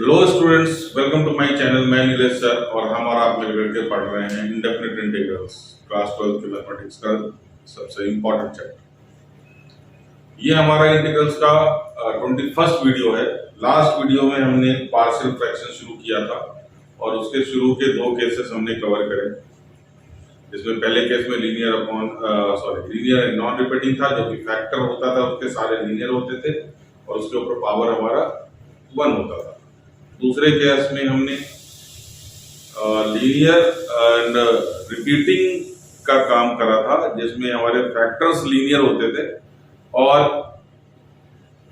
Hello students, welcome to my channel. मैं Nilesh sir और हम और आप मिलकर के पढ़ रहे हैं इंडेफिनिट इंटीग्रल्स, क्लास 12 के मैथमेटिक्स का सबसे इम्पोर्टेंट चैप्टर। ये हमारा इंटीग्रल्स का 21st वीडियो है। लास्ट वीडियो में हमने पार्शियल फ्रैक्शन शुरू किया था और उसके शुरू के दो केसेस हमने कवर करे, जिसमें पहले केस में लीनियर नॉन रिपीटिंग था, जो कि फैक्टर होता था, उसके सारे लीनियर होते थे और उसके ऊपर पावर हमारा 1 होता था। दूसरे केस में हमने लीनियर एंड रिपीटिंग का काम करा था, जिसमें हमारे फैक्टर्स लीनियर होते थे और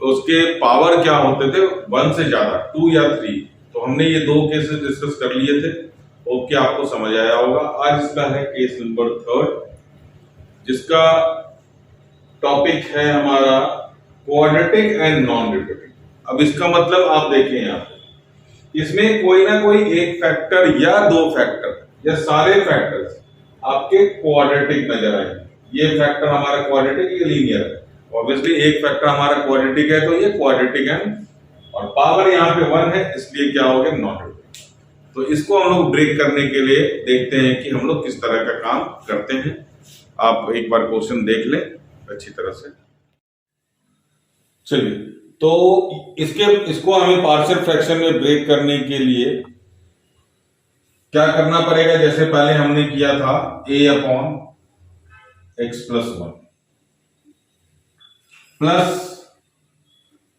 उसके पावर क्या होते थे 1 से ज्यादा, 2 या 3। तो हमने ये दो केसेस डिस्कस कर लिए थे। ओके, आपको समझ आया होगा। आज इसका है केस नंबर 3, जिसका टॉपिक है हमारा क्वाड्रेटिक एंड नॉन रिपीटिंग। अब इसका मतलब आप देखें, यहाँ इसमें कोई ना कोई एक फैक्टर या दो फैक्टर या सारे फैक्टर्स आपके क्वाड्रेटिक नजर आएंगे। ये फैक्टर हमारा क्वाड्रेटिक, ये लीनियर है। ऑब्वियसली एक फैक्टर हमारा क्वाड्रेटिक है, तो ये क्वाड्रेटिक है और पावर यहाँ पे 1 है, इसलिए क्या हो गया, नॉन रिपीटिंग। तो इसको हम लोग ब्रेक करने के लिए देखते हैं कि हम लोग किस तरह का काम करते हैं। आप एक बार क्वेश्चन देख लें अच्छी तरह से। चलिए, तो इसको हमें पार्शियल फ्रैक्शन में ब्रेक करने के लिए क्या करना पड़ेगा? जैसे पहले हमने किया था a/x+1 प्लस,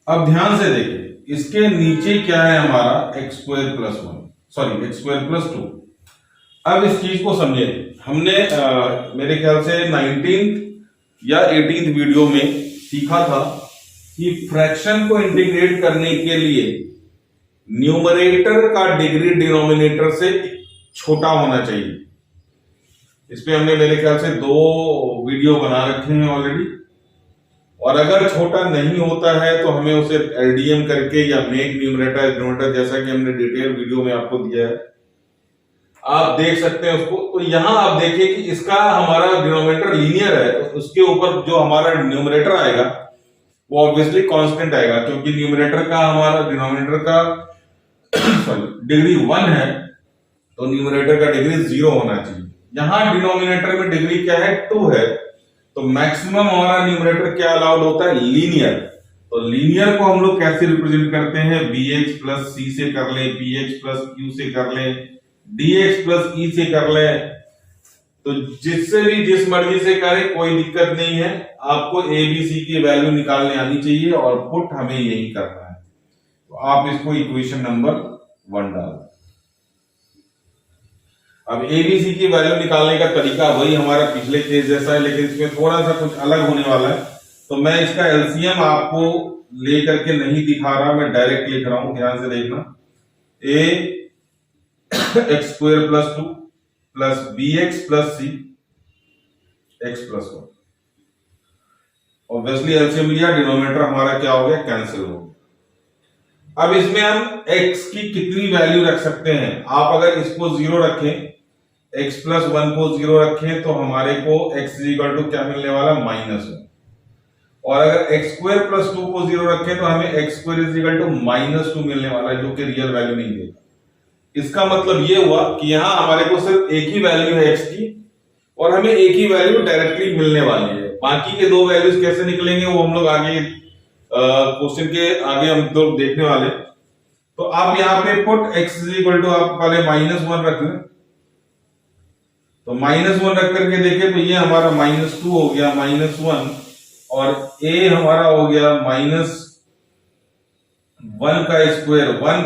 अब ध्यान से देखिए, इसके नीचे क्या है हमारा x² + 2। अब इस चीज को समझे। हमने मेरे ख्याल से 19th या 18th वीडियो में सीखा था कि फ्रैक्शन को इंटीग्रेट करने के लिए न्यूमरेटर का डिग्री डिनोमिनेटर से छोटा होना चाहिए। इस पे हमने मेरे ख्याल से 2 वीडियो बना रखे हैं ऑलरेडी, और अगर छोटा नहीं होता है तो हमें उसे एलडीएम करके या मेक न्यूमरेटर डिनोमिनेटर, जैसा कि हमने डिटेल वीडियो में आपको दिया है, आप देख सकते हैं उसको। तो यहां आप देखिए कि इसका हमारा डिनोमिनेटर लीनियर है, तो उसके ऊपर जो हमारा न्यूमरेटर आएगा वो ऑब्वियसली कांस्टेंट आएगा, क्योंकि न्यूमरेटर का हमारा डिनोमिनेटर का डिग्री 1 है, तो न्यूमरेटर का डिग्री 0 होना चाहिए। यहां डिनोमिनेटर में डिग्री क्या है, 2 है, तो मैक्सिमम हमारा न्यूमरेटर क्या अलाउड होता है, लीनियर। तो लीनियर को हम लोग कैसे रिप्रेजेंट करते हैं, bx + c से कर ले, px + q से कर ले, dx + e से कर ले। तो जिससे भी जिस मर्जी से करें, कोई दिक्कत नहीं है। आपको ए बी सी की वैल्यू निकालने आनी चाहिए और पुट हमें यही करना है। तो आप इसको इक्वेशन नंबर 1 डाल। अब ए बी सी की वैल्यू निकालने का तरीका वही हमारा पिछले केस जैसा है, लेकिन इसमें थोड़ा सा कुछ अलग होने वाला है। तो मैं इसका एलसीएम आपको लेकर के नहीं दिखा रहा, मैं डायरेक्ट लिख रहा हूं, ध्यान से देखना। a² + 2 plus bx + c x+1। Obviously LCM लिया, डिनोमिनेटर हमारा क्या हो गया, कैंसिल हो गया। अब इसमें हम x की कितनी वैल्यू रख सकते हैं? आप अगर इसको 0 रखें, x+1 को 0 रखें, तो हमारे को x = क्या मिलने वाला, -1। और अगर x² + 2 को 0 रखें तो हमें x² = -2 मिलने वाला है, जो कि रियल वैल्यू नहीं देगा। इसका मतलब ये हुआ कि यहां हमारे को सिर्फ एक ही वैल्यू है x की, और हमें एक ही वैल्यू डायरेक्टली मिलने वाली है। बाकी के 2 वैल्यूज कैसे निकलेंगे वो हम लोग आगे क्वेश्चन के आगे हम लोग देखने वाले। तो आप यहां पे पुट x = आप पहले -1 रख लें, तो -1 रख करके देखें तो ये हमारा -2 हो गया, -1, और a हमारा हो गया -1² 1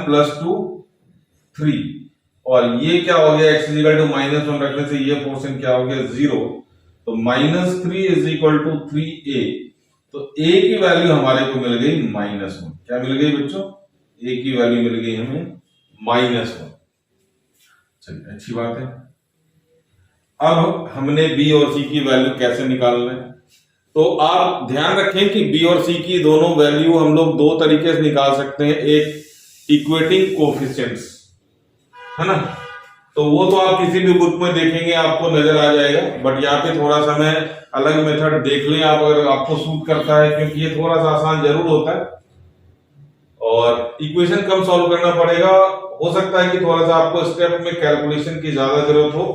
+ 2 3, और ये क्या हो गया, x = -1 रखने से ये पोर्शन क्या हो गया, 0। तो -3 = 3a। तो a की वैल्यू हमारे को मिल गई -1। क्या मिल गई बच्चों, a की वैल्यू मिल गई हमें -1। चलिए, अच्छी बात है। अब हमने b और c की वैल्यू कैसे निकालना है? तो आप ध्यान रखें कि b और c की दोनों वैल्यू हम लोग 2 तरीके से निकाल सकते हैं। एक इक्वेटिंग कोफिशिएंट्स है ना, तो वो तो आप किसी भी बुक में देखेंगे आपको नजर आ जाएगा, बट यहाँ पे थोड़ा सा मैं अलग मेथड देख लें आप, अगर आपको सूट करता है, क्योंकि ये थोड़ा सा आसान जरूर होता है। और इक्वेशन कम सॉल्व करना पड़ेगा। हो सकता है कि थोड़ा सा आपको स्टेप में कैलकुलेशन की ज्यादा जरूरत हो,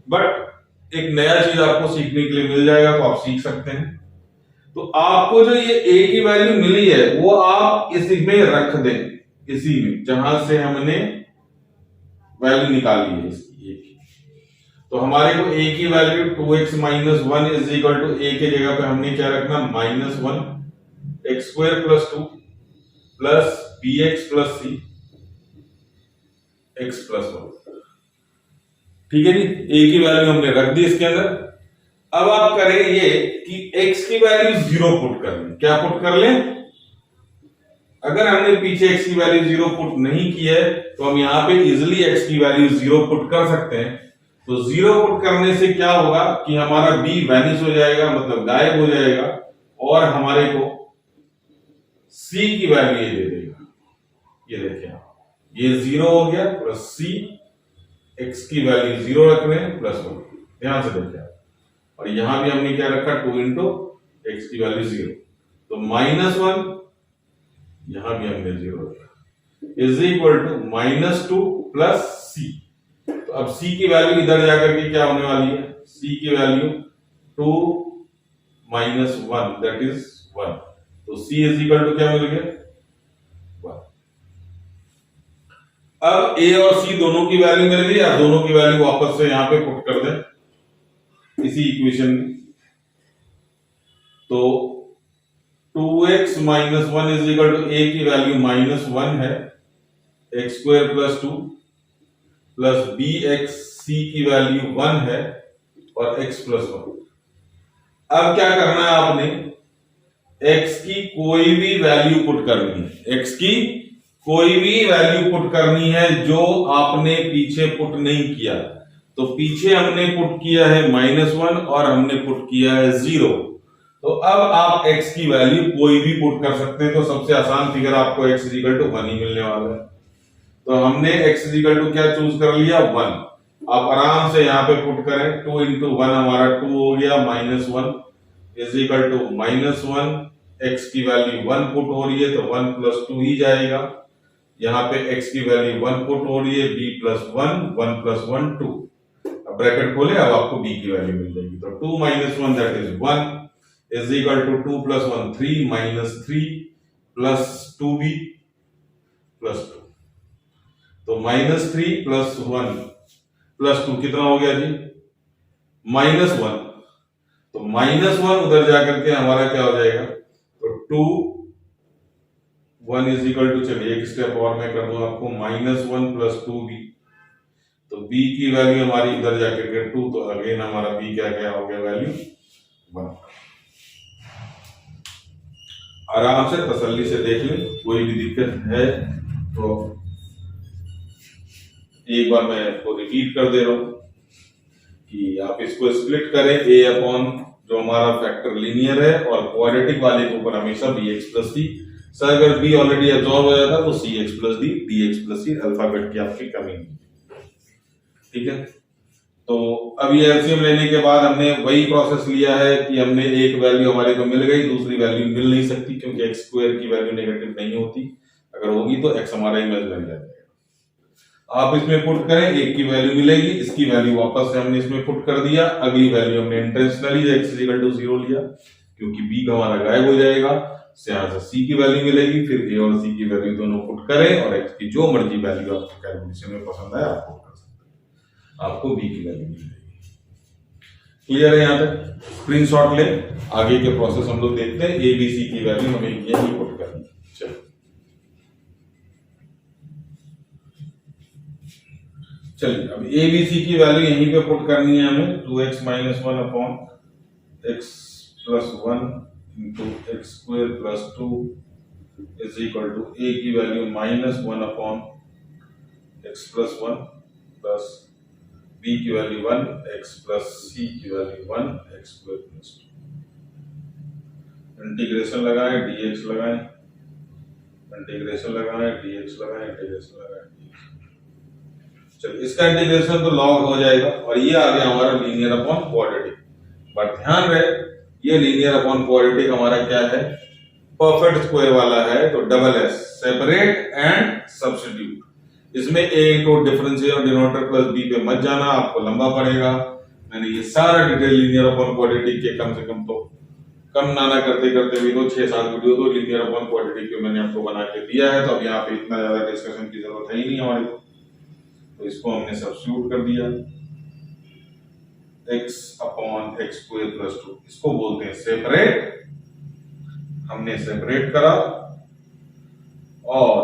बट एक नया चीज आपको सीखने के लिए मिल जाएगा, तो आप सीख सकते हैं। तो आपको जो ये a की वैल्यू मिली है वो आप इसी में रख दें, इसी में जहां से हमने वैल्यू निकाली है इसकी a की। तो हमारे को a की value 2x minus 1 is equal to a की जगह पे हमने क्या रखना, minus 1 x square plus 2 plus bx plus c x plus 1। ठीक है जी, a की वैल्यू हमने रख दी इसके अंदर। अब आप करें ये कि x की वैल्यू 0 पुट कर लें। क्या पुट कर लें? अगर हमने पीछे x की वैल्यू 0 पुट नहीं की है तो हम यहां पे इजिली x की वैल्यू 0 पुट कर सकते हैं। तो 0 पुट करने से क्या होगा कि हमारा b वैनिश हो जाएगा, मतलब गायब हो जाएगा, और हमारे को c की वैल्यू ये दे देगा। ये देखिए ये 0 हो गया प्लस c, x की वैल्यू 0 रख रहे हैं प्लस 1। ध्यान से देखिए, और यहां भी हमने क्या रखा, 2 इंटू एक्स की वैल्यू 0, तो माइनस 1, यहां भी हमने 0 रखा, is equal to minus 2 plus C. तो अब c की वैल्यू इधर जाकर के क्या होने वाली है, c की वैल्यू 2 माइनस 1 दैट इज 1। तो c इज इक्वल टू क्या मिल गया, 1। अब a और c दोनों की वैल्यू मिल गई, या दोनों की वैल्यू वापस से यहां पे पुट कर दें इसी इक्वेशन में। तो 2x minus 1 is equal to a की वैल्यू माइनस 1 है, x square plus 2 plus bx c की वैल्यू 1 है और x प्लस 1। अब क्या करना है आपने, x की कोई भी वैल्यू पुट करनी है, x की कोई भी वैल्यू पुट करनी है जो आपने पीछे पुट नहीं किया। तो पीछे हमने पुट किया है माइनस 1 और हमने पुट किया है 0। तो अब आप x की वैल्यू कोई भी पुट कर सकते हैं। तो सबसे आसान फिगर आपको x इक्वल टू 1 ही मिलने वाला है। तो हमने x इक्वल टू क्या चूज कर लिया, 1। आप आराम से यहाँ पे पुट करें, 2 इंटू 1 हमारा 2 हो गया, minus 1 is equal to minus 1, x की वैल्यू 1 पुट हो रही है तो 1 प्लस 2 ही जाएगा। यहाँ पे x की वैल्यू 1 पुट हो रही है, b प्लस 1, 1 प्लस 1 2। अब ब्रैकेट खोले, अब आपको b की वैल्यू मिल जाएगी। तो 2 minus 1 that is 1 is equal to 2 plus 1 3 minus 3 plus 2b plus 2। तो माइनस 3 प्लस 1 प्लस 2 कितना हो गया जी, माइनस 1। तो माइनस 1 उधर जाकर के हमारा क्या हो जाएगा, तो 2 1 इज इक्वल टू, चलिए एक स्टेप और मैं कर दूं आपको, माइनस 1 प्लस 2b। तो b की वैल्यू हमारी इधर जाकर के 2, तो अगेन हमारा b क्या क्या हो गया, वैल्यू 1। आराम से तसल्ली से देख लें, कोई भी दिक्कत है तो एक बार मैं आपको रिपीट कर दे रहा हूं कि आप इसको स्प्लिट करें, a अपॉन जो हमारा फैक्टर लीनियर है और क्वाड्रेटिक वाले के ऊपर हमेशा bx प्लस c। सर अगर b ऑलरेडी एब्जॉर्ब हो जाता तो cx plus d, dx plus c, alphabet की आपकी कमी नहीं। ठीक है, तो अब ये एलसीएम लेने के बाद हमने वही प्रोसेस लिया है कि हमने एक वैल्यू हमारे को मिल गई, दूसरी वैल्यू मिल नहीं सकती क्योंकि एक्स स्क्वायर की वैल्यू नेगेटिव नहीं होती। अगर होगी तो एक्स हमारा इमेजिनरी रह जाएगा। आप इसमें पुट करें, एक की वैल्यू मिलेगी, इसकी वैल्यू वापस से हमने इसमें पुट कर दिया। अगली वैल्यू हमने इंटेंशनली एक्स इक्वल टू 0 लिया क्योंकि बी हमारा गायब हो जाएगा। यहां से सी की वैल्यू मिलेगी, फिर ए और सी की वैल्यू दोनों पुट करें और एक्स की जो मर्जी वैल्यू आपको कैलकुलेशन में पसंद आए आप पुट कर सकते हैं, आपको बी की वैल्यू मिल जाएगी। क्लियर है? यहां तक स्क्रीनशॉट ले, आगे के प्रोसेस हम लोग देखते हैं। ए बी सी की वैल्यू हमें यही पुट करनी है। चलिए अब ए बी सी की वैल्यू यहीं पे पुट करनी है हमें। 2x minus 1 upon x plus 1 into x square plus 2 is equal to a की value minus 1 upon x plus 1 plus b की वैल्यू 1 एक्स प्लस सी की value 1 x square plus 2। Integration लगाएं, dx लगाएं, integration लगाएं, dx लगाएं, integration लगाएं। चलिए इसका इंटीग्रेशन तो लॉग हो जाएगा और ये आ गया हमारा लीनियर अपॉन क्वाड्रेटिक। बट ध्यान रहे ये लीनियर अपॉन क्वाड्रेटिक हमारा क्या है, परफेक्ट स्क्वायर वाला है तो double S, separate and substitute. इसमें a into differential denominator plus b पे मत जाना, आपको लंबा पड़ेगा। मैंने ये सारा डिटेल लीनियर अपॉन क्वाड्रेटिक के कम से कम तो कम नाना करते करते भी तो 6-7 वीडियो तो लीनियर अपॉन क्वाड्रेटिक के मैंने आपको बना के दिया है, तो अब यहाँ पे इतना ज्यादा डिस्कशन की जरूरत है ही नहीं हमारे को। तो इसको हमने सब्स्टिट्यूट कर दिया, x upon x square plus 2, इसको बोलते हैं सेपरेट। हमने सेपरेट करा और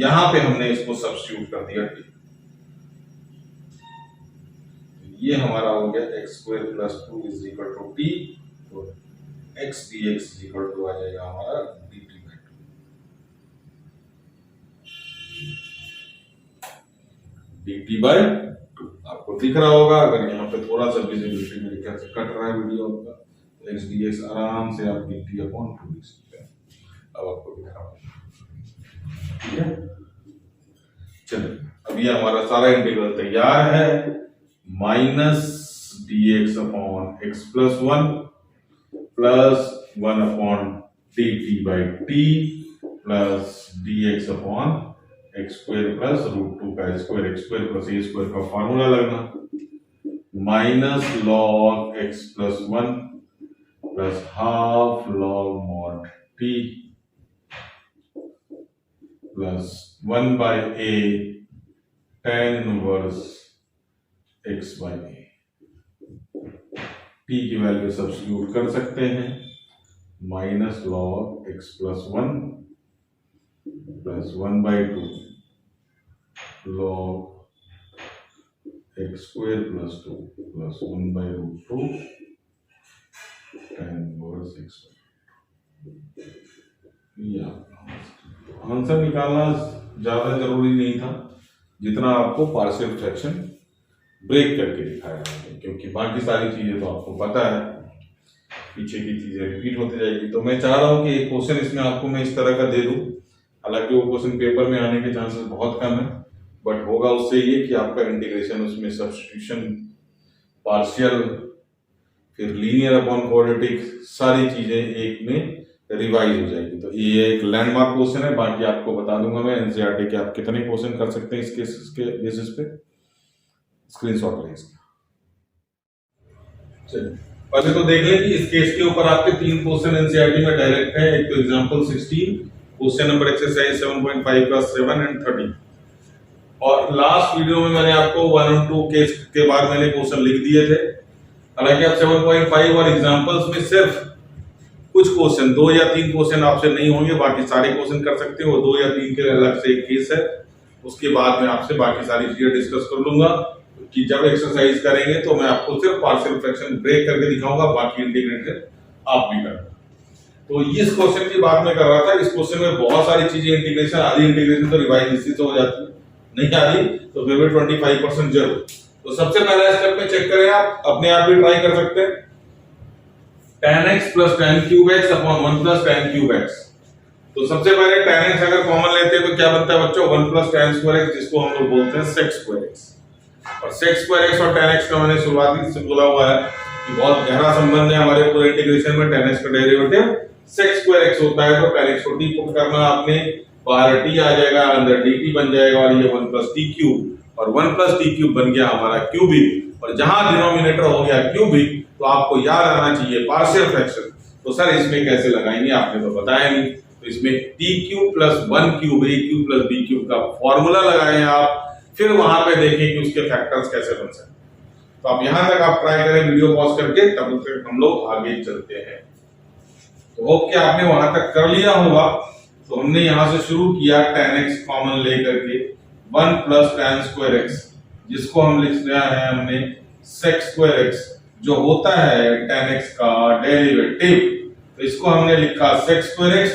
यहां पे हमने इसको सब्स्टिट्यूट कर दिया t। ये हमारा हो गया x square plus 2 is equal to t, तो x dx is equal to आ जाएगा हमारा dt बाय 2, dt बाय 2। आपको दिख रहा होगा, अगर यहाँ पे थोड़ा सा विजिबिलिटी मेरे ख्याल से कट रहा है वीडियो आपका, तो x dx आराम से आप dt अपॉन 2 लिख सकते हैं। अब आपको दिख रहा होगा, ठीक है। चलिए अब ये हमारा सारा इंटीग्रल तैयार है। Minus dx upon x plus 1 plus 1 upon dt by t plus dx upon x square plus root 2 का square, x square plus a square का फॉर्मूला लगना, minus log x plus 1 plus half log mod t plus 1 by a tan inverse x by a। t की value substitute कर सकते हैं, minus log x plus 1 plus 1 by 2 log x square plus 2 plus 1 by root 2 tan inverse x। Answer निकालना ज्यादा जरूरी नहीं था जितना आपको पार्शियल फ्रैक्शन ब्रेक करके दिखाया है, क्योंकि बाकी सारी चीजें तो आपको पता है, पीछे की चीजें रिपीट होती जाएगी। तो मैं चाह रहा हूं कि एक क्वेश्चन इसमें आपको मैं इस तरह का दे दूं, हालांकि वो क्वेश्चन पेपर में आने के चांसेस बहुत कम है, बट होगा उससे ये कि आपका इंटीग्रेशन उसमें सब्स्टिट्यूशन, पार्शियल, फिर लीनियर अपॉन क्वाड्रेटिक, सारी चीजें एक में रिवाइज हो जाएगी। तो ये एक लैंडमार्क क्वेश्चन है, बाकी आपको बता दूंगा मैं एनसीईआरटी के आप कितने क्वेश्चन कर सकते हैं इसके बेसिस पे। स्क्रीनशॉट लें इसका। चलिए पहले तो देख लें कि इस केस के ऊपर आपके 3 क्वेश्चन एनसीईआरटी में डायरेक्ट है। एक तो एग्जांपल 16, क्वेश्चन नंबर एक्सरसाइज 7.5 का 7 एंड 30। और लास्ट वीडियो में मैंने आपको 1 और 2 केस के बाद मैंने क्वेश्चन लिख दिए थे। हालांकि आप 7.5 और एग्जांपल्स में सिर्फ कुछ क्वेश्चन, 2 या 3 क्वेश्चन आपसे नहीं होंगे, बाकी सारे क्वेश्चन कर सकते हो। 2 या 3 के अलग से एक केस है, उसके बाद मैं आपसे बाकी सारी चीजें डिस्कस कर लूंगा कि जब एक्सरसाइज करेंगे तो मैं आपको सिर्फ पार्शियल फ्रैक्शन ब्रेक करके दिखाऊंगा, बाकी इंटीग्रेटेड आप भी करना। तो इस क्वेश्चन की बात मैं कर रहा था। इस क्वेश्चन में बहुत सारी चीजें इंटीग्रेशन, आधी इंटीग्रेशन तो रिवाइज इसी से हो जाती है, नहीं आधी तो फिर भी 25% जरूर। तो सबसे पहला स्टेप में चेक करें, आप अपने आप भी ट्राई कर सकते हैं। tan x plus tan cube x upon 1 plus tan cube x। तो सबसे पहले tan x अगर कॉमन लेते हैं तो क्या बनता है बच्चों, 1 प्लस tan स्क्वायर x, जिसको हम लोग बोलते हैं sec स्क्वायर x। और sec स्क्वायर x और tan x का मैंने शुरुआती से बोला हुआ है कि बहुत गहरा संबंध है हमारे पूरे इंटीग्रेशन में। tan x का डेरिवेटिव sec स्क्वायर x होता है, तो tan x को t पुट करना आपने, बाहर t आ जाएगा, अंदर dt बन जाएगा, और ये 1 प्लस t क्यूब, और 1 प्लस t क्यूब बन गया हमारा क्यूबिक। और जहां डिनोमिनेटर हो गया क्यूबिक तो आपको याद आना चाहिए पार्शियल फ्रैक्शन। तो सर इसमें कैसे लगाएंगे, आपने तो बताया नहीं। तो इसमें t cube plus 1 cube a cube plus b cube का फॉर्मूला लगाएं आप, फिर वहां पे देखें कि उसके फैक्टर्स कैसे बन सकते हैं। तो आप यहां तक आप ट्राई करें वीडियो पॉज करके, तब तक हम लोग आगे चलते हैं। तो होप कि आपने वहां तक कर लिया होगा। तो हमने यहां से शुरू किया tan x कॉमन लेकर के 1 प्लस tan स्क्वायर x, जिसको हम लिख लिया है हमने sec स्क्वायर x, जो होता है tan x का डेरिवेटिव। तो इसको हमने लिखा sec स्क्वायर x,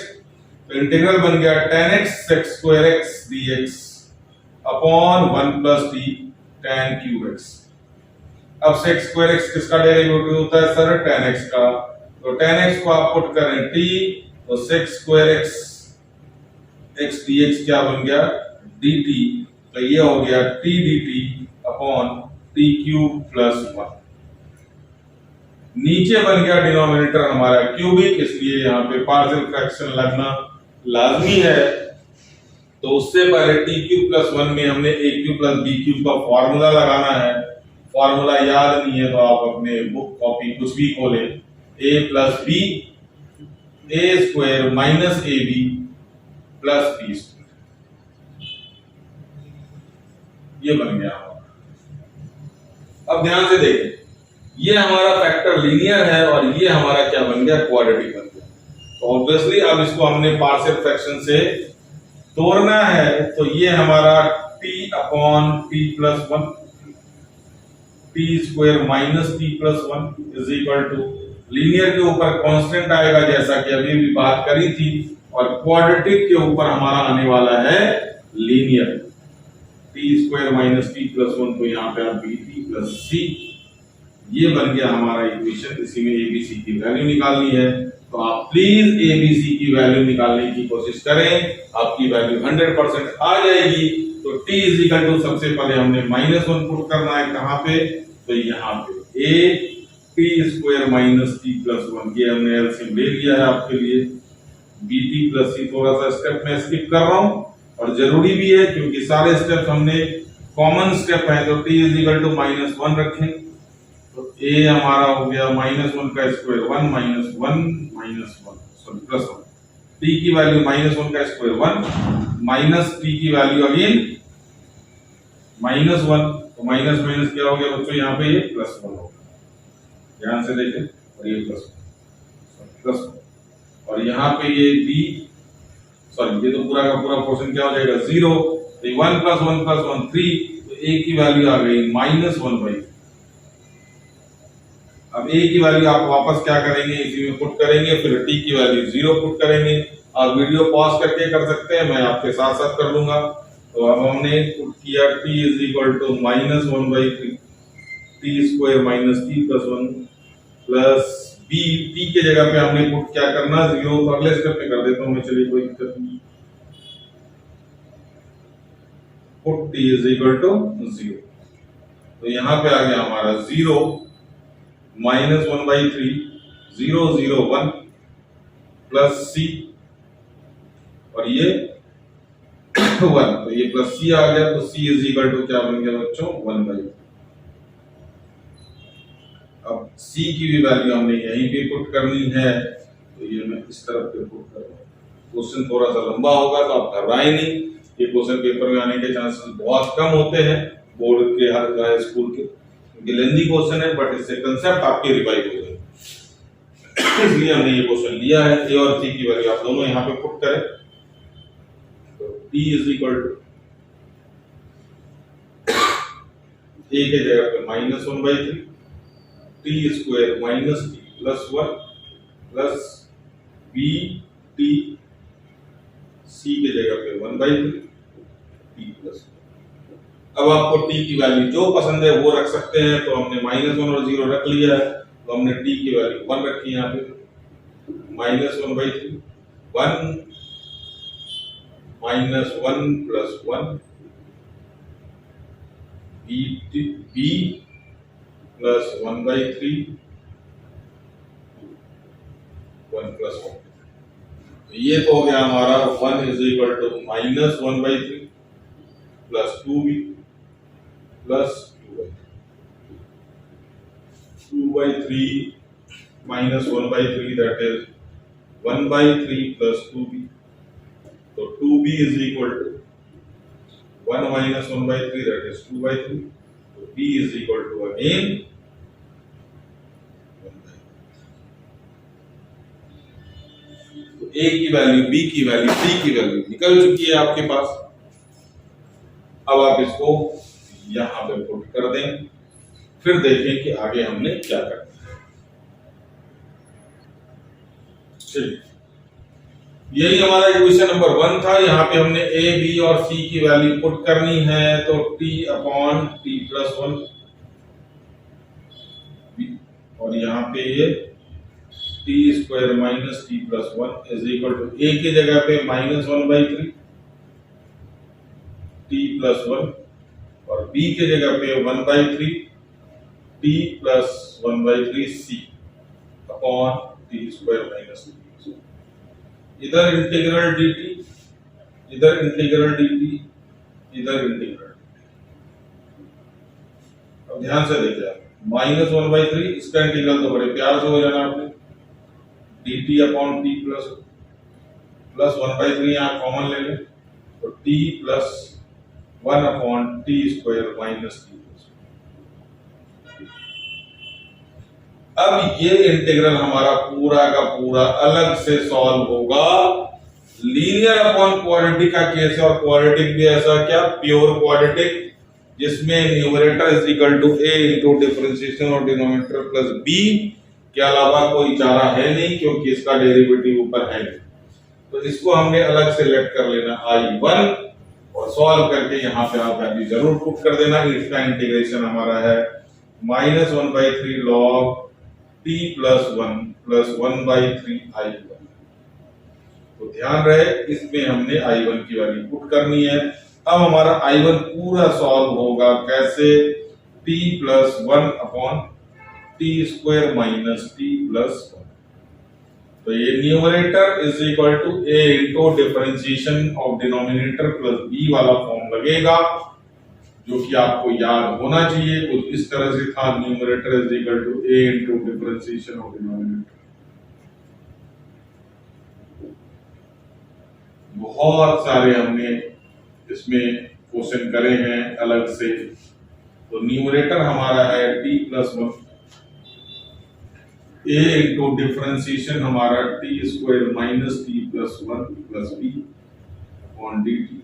तो इंटीग्रल बन गया tan x sec square x dx upon 1 plus t tan cube x। अब sec स्क्वायर x किसका डेरिवेटिव होता है सर, tan x का। तो tan x को आप पुट करें t, तो sec square x x dx क्या बन गया dt, तो ये हो गया t dt upon t cube plus 1। नीचे बन गया डिनोमिनेटर हमारा क्यूबिक, इसलिए यहाँ पे पार्शियल फ्रैक्शन लगना लाजमी है। तो उससे पहले टी क्यूब प्लस 1 में हमने ए क्यूब प्लस बी क्यूब का फॉर्मूला लगाना है। फॉर्मूला याद नहीं है तो आप अपने बुक कॉपी कुछ भी खोलें, a plus b a square minus a b plus b square, ये बन गया हमारा। अब ध्यान से देखें, ये हमारा फैक्टर लीनियर है और ये हमारा क्या बन गया, क्वाड्रेटिक बन गया। तो ऑब्वियसली अब इसको हमने पार्शियल फ्रैक्शन से तोड़ना है, तो ये हमारा t upon t plus 1 t square minus t plus 1 is equal to, linear के ऊपर कांस्टेंट आएगा जैसा कि अभी भी बात करी थी, और क्वाड्रेटिक के ऊपर हमारा आने वाला है linear, T square minus t plus 1, तो यहाँ पे आप बी टी प्लस सी, ये बन गया हमारा इक्वेशन। इसी में एबीसी की वैल्यू निकालनी है, तो आप प्लीज एबीसी की वैल्यू निकालने की कोशिश करें, आपकी वैल्यू 100% आ जाएगी। तो t इज इक्वल टू, सबसे पहले हमने -1 पुट करना है, कहां पे, तो यहाँ पे a T square minus t plus 1, ये हमने एलसीएम ले लिया है आपके लिए। बी टी प्लस सी, थोड़ा सा स्टेप मैं स्किप कर रहा हूं और जरूरी भी है क्योंकि सारे स्टेप हमने कॉमन स्टेप है, तो t इज इक्वल टू -1 रखें, तो a हमारा हो गया -1 का स्क्वायर 1 सॉरी प्लस 1, t की वैल्यू -1 का स्क्वायर 1 माइनस t की वैल्यू अगेन -1, तो माइनस माइनस क्या हो गया बच्चों, यहाँ पे ये प्लस 1 हो गया, ध्यान से देखें, और ये प्लस 1, और यहाँ पे ये b सॉरी ये तो पूरा का पूरा पोर्शन क्या हो जाएगा 0, तो 1 प्लस 1 प्लस 1 3, तो a की वैल्यू आ गई -1/3। अब a की वैल्यू आप वापस क्या करेंगे, इसी में पुट करेंगे, फिर t की वैल्यू 0 पुट करेंगे। आप वीडियो पॉज करके कर सकते हैं, मैं आपके साथ साथ कर लूंगा। तो अब हमने पुट किया t is equal to -1/3 t square minus t plus 1 plus b, t के जगह पे हमने पुट क्या करना 0, तो अगले स्टेप में कर देता हूं मैं, चलिए कोई दिक्कत नहीं। Put t is equal to 0, तो यहाँ पे आ गया हमारा 0 -1/3 0 0 1 प्लस c, और ये 1, तो ये प्लस c आ गया, तो c इज इक्वल टू क्या बन गया बच्चों 1/3। अब c की भी वैल्यू हमने यहीं पे पुट करनी है, तो ये मैं इस तरफ पे पुट कर रहा हूं। क्वेश्चन थोड़ा सा लंबा होगा तो आप घबराएं नहीं, ये क्वेश्चन पेपर में आने के चांसेस बहुत कम होते हैं बोर्ड के, हर स्कूल के, लेंथी क्वेश्चन है, बट इससे कंसेप्ट आपके रिवाइज हो जाएंगे, इसलिए हमने ये क्वेश्चन लिया है। a और c की वैल्यू आप दोनों यहाँ पे पुट करें, तो t is equal to a के जगह पे -1/3 t square minus t plus 1 plus b t, c के जगह पे 1/3 टी प्लस 1। अब आपको टी की वैल्यू जो पसंद है वो रख सकते हैं, तो हमने -1 और 0 रख लिया है, तो हमने टी की वैल्यू 1 रखी है यहाँ पे, -1/3 1 -1 प्लस 1 बी प्लस 1/3 1 प्लस 1, तो ये तो हो गया हमारा 1 is equal to -1/3 plus 2b plus 2/3 -1/3 that is 1/3 plus 2b, तो 2b is equal to 1 minus 1/3 that is 2/3, so b is equal to again 1/3। तो a की वैल्यू, b की वैल्यू, c की वैल्यू निकल चुकी है आपके पास। अब आप इसको यहां पे पुट कर दें, फिर देखें कि आगे हमने क्या करना है। चलिए, यही हमारा इक्वेशन नंबर 1 था। यहाँ पे हमने a, b और c की वैल्यू पुट करनी है, तो t अपॉन t प्लस 1, और यहाँ पे ये t square minus t plus 1 is equal to a की जगह पे -1/3 t प्लस 1 और b के जगह पे 1/3 t plus 1/3 c। Upon t square minus T. इधर इंटीग्रल डी टी, इधर इंटीग्रल डी टी, इधर इंटीग्रल। अब ध्यान से देखिए आप, -1/3 इसका इंटीग्रल तो बड़े प्यार से हो जाना आपने, D T upon t plus 1/3 यहाँ कॉमन ले लें तो T plus 1 upon t square minus T. अब ये इंटीग्रल हमारा पूरा का पूरा अलग से सॉल्व होगा। लीनियर अपॉन क्वाड्रेटिक का केस है, और क्वाड्रेटिक भी ऐसा क्या, प्योर क्वाड्रेटिक, जिसमें numerator is equal to a into differentiation और डिनोमिनेटर प्लस b के अलावा कोई चारा है नहीं, क्योंकि इसका डेरिवेटिव ऊपर है नहीं। तो इसको हमने अलग से लेट कर लेना I1, और सॉल्व करके यहाँ पे आप वैल्यू जरूर पुट कर देना। इसका इंटीग्रेशन हमारा है -1/3 log t plus 1 plus 1/3 I1। तो ध्यान रहे, इसमें हमने I1 की वैल्यू पुट करनी है। अब हमारा I1 पूरा सॉल्व होगा कैसे, t plus 1 upon t square minus t plus 1। तो ये numerator is equal to a into differentiation of denominator plus b वाला फॉर्म लगेगा, जो कि आपको याद होना चाहिए। कुछ इस तरह से था, numerator is equal to a into differentiation of denominator. बहुत सारे हमने इसमें क्वेश्चन करे हैं अलग से। तो न्यूमरेटर हमारा है t plus 1, a into differentiation हमारा t square minus t plus 1 plus b upon d t.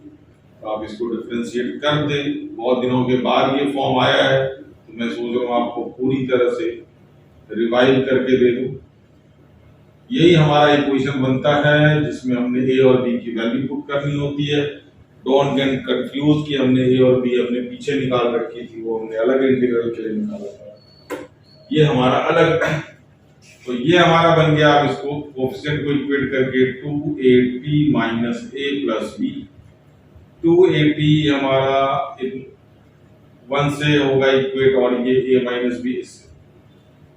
तो आप इसको डिफरेंशिएट कर दें। बहुत दिनों के बाद ये फॉर्म आया है, तो मैं सोच रहा हूँ आपको पूरी तरह से रिवाइव करके दे दूं। यही हमारा इक्वेशन बनता है, जिसमें हमने a और b की वैल्यू पुट करनी होती है। डोंट गेट कंफ्यूज कि हमने a और b अपने पीछे निकाल रखी थी, वो हमने अलग इंटीग्रल के लिए निकाला था, ये हमारा अलग। तो ये हमारा बन गया। आप इसको कोएफिशिएंट को इक्वेट करके 2at minus a plus b, 2at हमारा 1 से होगा इक्वेट, और ये a माइनस b इससे।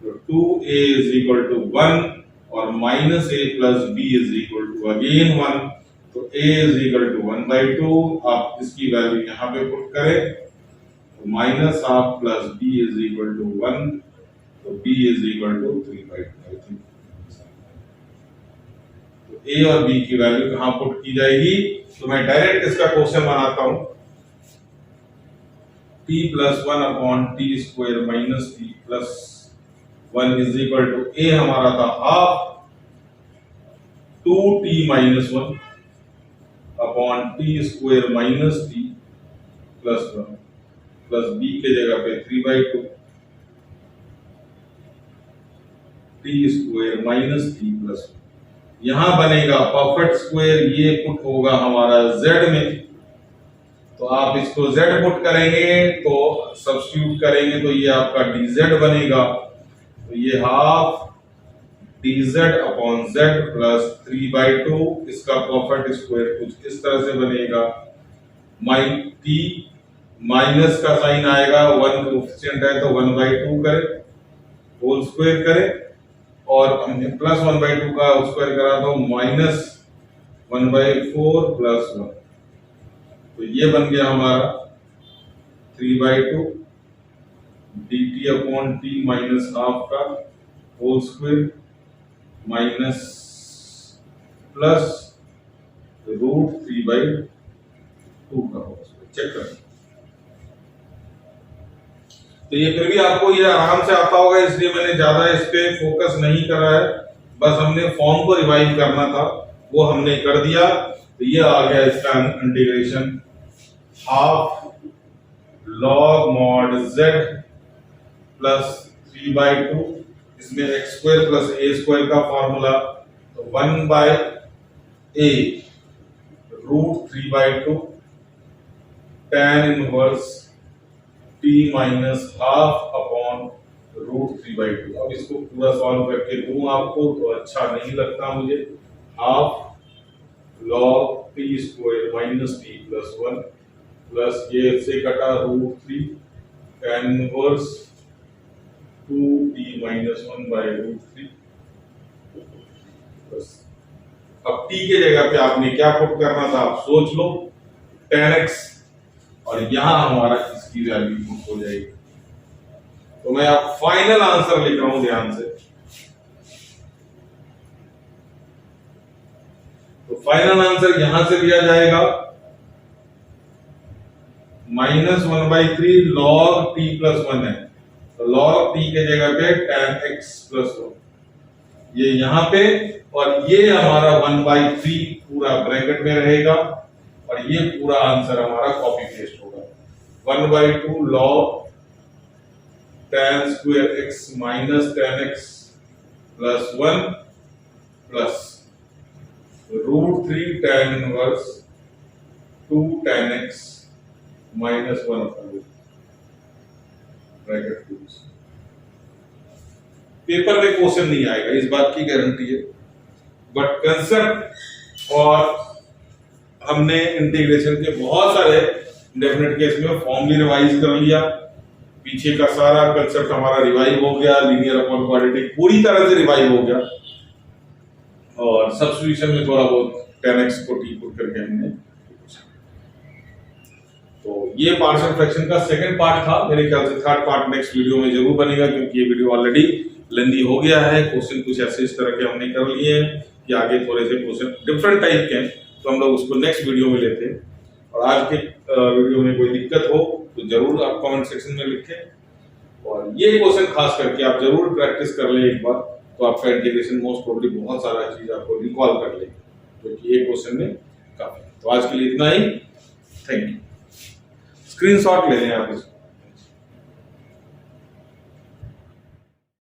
तो 2a इज इक्वल टू 1 और minus a plus b is equal to again 1। तो a इज इक्वल टू 1/2। आप इसकी वैल्यू यहाँ पे पुट करें तो minus half plus b is equal to 1, तो b इज इक्वल टू 3/2। तो a और b की वैल्यू कहाँ पुट की जाएगी, तो मैं डायरेक्ट इसका क्वेश्चन बनाता हूं। t plus 1 upon t square minus t plus 1 is equal to a हमारा था half 2t minus 1 upon t square minus t plus 1 plus b के जगह पे 3/2 t square minus t plus 1। यहां बनेगा परफेक्ट स्क्वायर, ये पुट होगा हमारा z में। तो आप इसको z पुट करेंगे तो सब्स्टिट्यूट करेंगे तो ये आपका dz बनेगा। तो ये half dz upon z plus 3/2, इसका परफेक्ट स्क्वायर कुछ इस तरह से बनेगा। t माइनस का साइन आएगा, 1 कोएफिशिएंट है तो 1/2 करें, होल स्क्वायर करें, और हमने प्लस 1/2 का स्क्वायर करा तो माइनस 1/4 प्लस 1। तो ये बन गया हमारा 3/2 dt upon t minus half का होल स्क्वायर माइनस प्लस √3/2 का होल स्क्वायर। चेक करें तो ये फिर भी आपको ये आराम से आता होगा, इसलिए मैंने ज्यादा इस पे फोकस नहीं करा है। बस हमने फॉर्म को रिवाइव करना था, वो हमने कर दिया। तो ये आ गया इसका integration, half log mod z plus 3/2, इसमें x square plus a square का फॉर्मूला, तो 1/a √3/2 tan inverse t minus half upon √3/2। अब इसको पूरा सॉल्व करके दूं आपको तो अच्छा नहीं लगता मुझे। Half log t square minus t plus 1 plus ये से कटा √3 tan इनवर्स 2t माइनस 1/√3 बस अब t के जगह पे आपने क्या पुट करना था आप सोच लो, 10x, और यहां हमारा इसकी वैल्यू पुट हो जाएगी। तो मैं अब फाइनल आंसर लिख रहा हूं ध्यान से। तो फाइनल आंसर यहां से दिया जाएगा -1/3 log t + 1 है, तो log t के जगह पे 10x + 1 ये यहां पे, और ये हमारा 1/3 पूरा ब्रैकेट में रहेगा, और ये पूरा आंसर हमारा कॉपी पेस्ट होगा। 1/2 log tan² x - 10x + 1 plus √3 tan inverse 2 tan x - 1/2 bracket close. Paper में क्वेश्चन नहीं आएगा, इस बात की गारंटी है, बट कंसेप्ट और हमने इंटीग्रेशन के बहुत सारे डेफिनेट केस में फॉर्म भी रिवाइज कर लिया, पीछे का सारा कंसेप्ट हमारा रिवाइव हो गया, लीनियर अपॉन क्वाड्रेटिक पूरी तरह से रिवाइव हो गया, और सब्स्टिट्यूशन में थोड़ा बहुत 10x को t पुट करके हमने। तो ये पार्शियल फ्रैक्शन का सेकंड पार्ट था। मेरे ख्याल से थर्ड पार्ट नेक्स्ट वीडियो में जरूर बनेगा, क्योंकि ये वीडियो ऑलरेडी लेंदी हो गया है। क्वेश्चन कुछ ऐसे इस तरह के हमने कर लिए हैं कि आगे थोड़े से क्वेश्चन डिफरेंट टाइप के हैं, तो हम लोग उसको नेक्स्ट वीडियो में लेते हैं। और आज के वीडियो में कोई दिक्कत हो तो जरूर आप कमेंट सेक्शन में लिखें, और ये क्वेश्चन खास करके आप जरूर प्रैक्टिस कर लें एक बार, तो आपका इंटीग्रेशन मोस्ट प्रोबेबली बहुत सारा चीज आपको रिकॉल कर लेगा, क्योंकि ये क्वेश्चन में काफी। तो आज के लिए इतना ही, थैंक यू। स्क्रीनशॉट ले लें आप इसको।